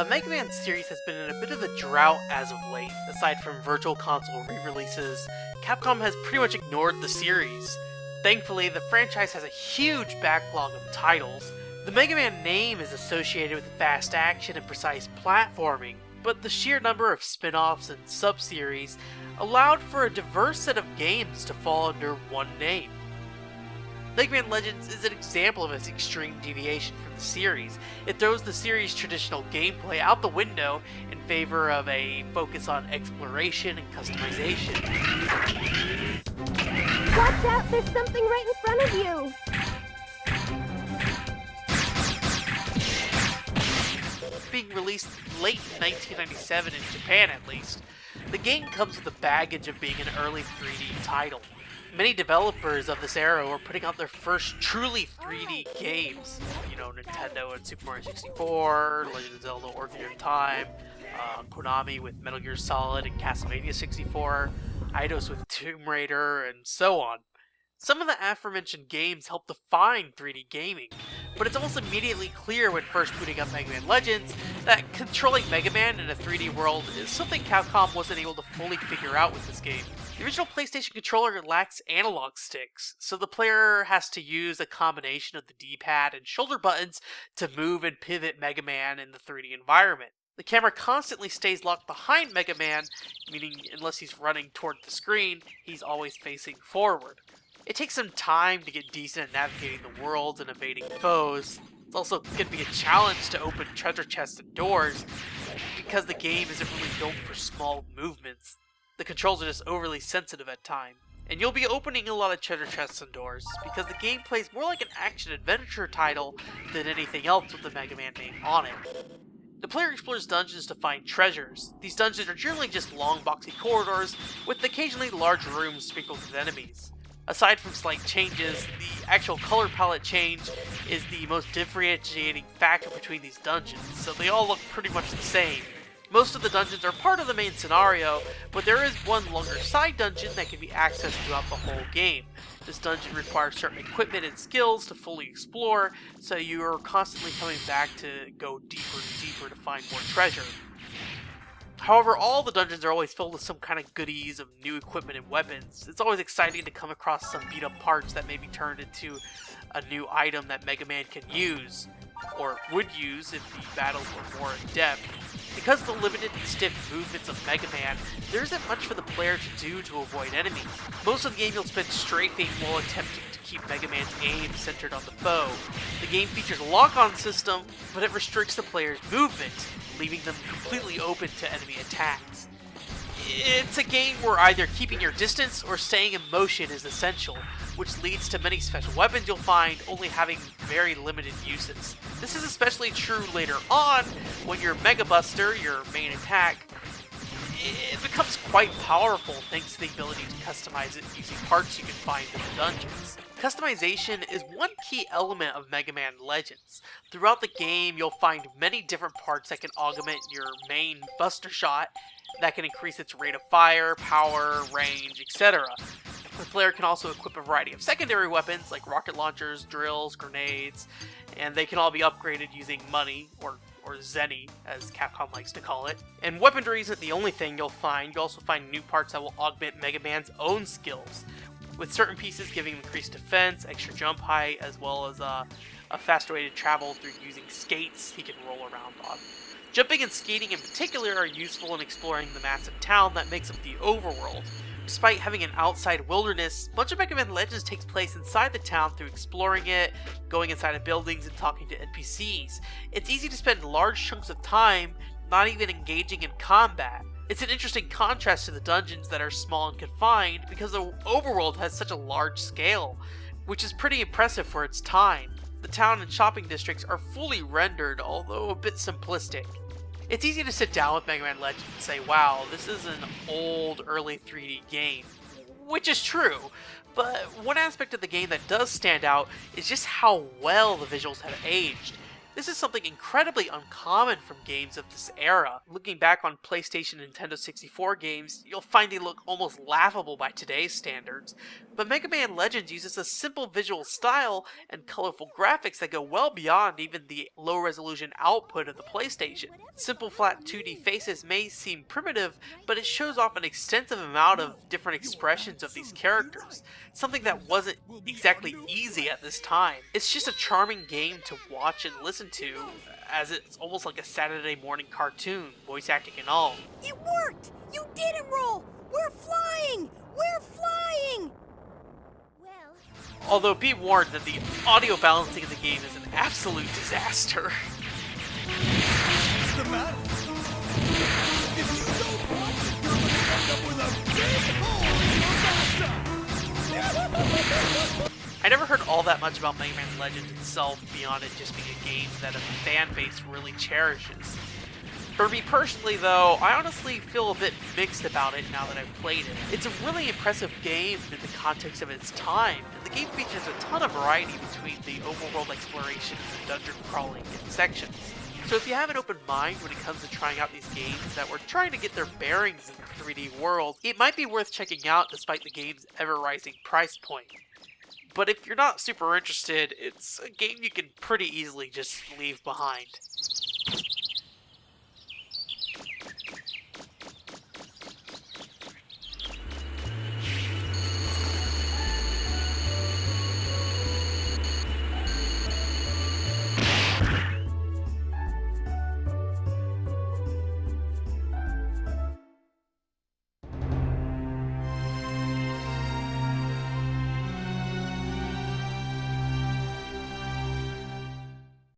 The Mega Man series has been in a bit of a drought as of late. Aside from Virtual Console re-releases, Capcom has pretty much ignored the series. Thankfully, the franchise has a huge backlog of titles. The Mega Man name is associated with fast action and precise platforming, but the sheer number of spin-offs and sub-series allowed for a diverse set of games to fall under one name. Mega Man Legends is an example of this extreme deviation from the series. It throws the series' traditional gameplay out the window in favor of a focus on exploration and customization. Watch out, there's something right in front of you! Being released late in 1997 in Japan at least, the game comes with the baggage of being an early 3D title. Many developers of this era were putting out their first truly 3D games. Nintendo and Super Mario 64, Legend of Zelda Ocarina of Time, Konami with Metal Gear Solid and Castlevania 64, Eidos with Tomb Raider, and so on. Some of the aforementioned games helped define 3D gaming, but it's almost immediately clear when first booting up Mega Man Legends that controlling Mega Man in a 3D world is something Capcom wasn't able to fully figure out with this game. The original PlayStation controller lacks analog sticks, so the player has to use a combination of the D-pad and shoulder buttons to move and pivot Mega Man in the 3D environment. The camera constantly stays locked behind Mega Man, meaning unless he's running toward the screen, he's always facing forward. It takes some time to get decent at navigating the world and evading foes. It's also going to be a challenge to open treasure chests and doors, because the game isn't really built for small movements. The controls are just overly sensitive at times. And you'll be opening a lot of treasure chests and doors, because the game plays more like an action-adventure title than anything else with the Mega Man name on it. The player explores dungeons to find treasures. These dungeons are generally just long, boxy corridors, with occasionally large rooms sprinkled with enemies. Aside from slight changes, the actual color palette change is the most differentiating factor between these dungeons, so they all look pretty much the same. Most of the dungeons are part of the main scenario, but there is one longer side dungeon that can be accessed throughout the whole game. This dungeon requires certain equipment and skills to fully explore, so you are constantly coming back to go deeper and deeper to find more treasure. However, all the dungeons are always filled with some kind of goodies of new equipment and weapons. It's always exciting to come across some beat up parts that may be turned into a new item that Mega Man can use, or would use if the battles were more in depth. Because of the limited and stiff movements of Mega Man, there isn't much for the player to do to avoid enemies. Most of the game you'll spend strafing while attempting to keep Mega Man's aim centered on the foe. The game features a lock-on system, but it restricts the player's movement, leaving them completely open to enemy attacks. It's a game where either keeping your distance or staying in motion is essential, which leads to many special weapons you'll find only having very limited uses. This is especially true later on, when your Mega Buster, your main attack, it becomes quite powerful thanks to the ability to customize it using parts you can find in the dungeons. Customization is one key element of Mega Man Legends. Throughout the game, you'll find many different parts that can augment your main Buster Shot, that can increase its rate of fire, power, range, etc. The player can also equip a variety of secondary weapons like rocket launchers, drills, grenades, and they can all be upgraded using money, or Zenny, as Capcom likes to call it. And weaponry isn't the only thing you'll find. You'll also find new parts that will augment Mega Man's own skills, with certain pieces giving increased defense, extra jump height, as well as a faster way to travel through using skates he can roll around on. Jumping and skating in particular are useful in exploring the massive town that makes up the overworld. Despite having an outside wilderness, much of Mega Man Legends takes place inside the town through exploring it, going inside of buildings, and talking to NPCs. It's easy to spend large chunks of time not even engaging in combat. It's an interesting contrast to the dungeons that are small and confined, because the overworld has such a large scale, which is pretty impressive for its time. The town and shopping districts are fully rendered, although a bit simplistic. It's easy to sit down with Mega Man Legends and say, wow, this is an old, early 3D game. Which is true, but one aspect of the game that does stand out is just how well the visuals have aged. This is something incredibly uncommon from games of this era. Looking back on PlayStation and Nintendo 64 games, you'll find they look almost laughable by today's standards. But Mega Man Legends uses a simple visual style and colorful graphics that go well beyond even the low-resolution output of the PlayStation. Simple flat 2D faces may seem primitive, but it shows off an extensive amount of different expressions of these characters, something that wasn't exactly easy at this time. It's just a charming game to watch and listen to, as it's almost like a Saturday morning cartoon, voice acting and all. It worked! You did it, Roll! We're flying! We're flying! Well, Although be warned that the audio balancing of the game is an absolute disaster. What's the matter? If you don't watch it, you're gonna end up with a big hole in your bathtub! I never heard all that much about Mega Man Legends itself beyond it just being a game that a fan base really cherishes. For me personally though, I honestly feel a bit mixed about it now that I've played it. It's a really impressive game in the context of its time, and the game features a ton of variety between the overworld exploration and the dungeon crawling sections. So if you have an open mind when it comes to trying out these games that were trying to get their bearings in the 3D world, it might be worth checking out despite the game's ever-rising price point. But if you're not super interested, it's a game you can pretty easily just leave behind.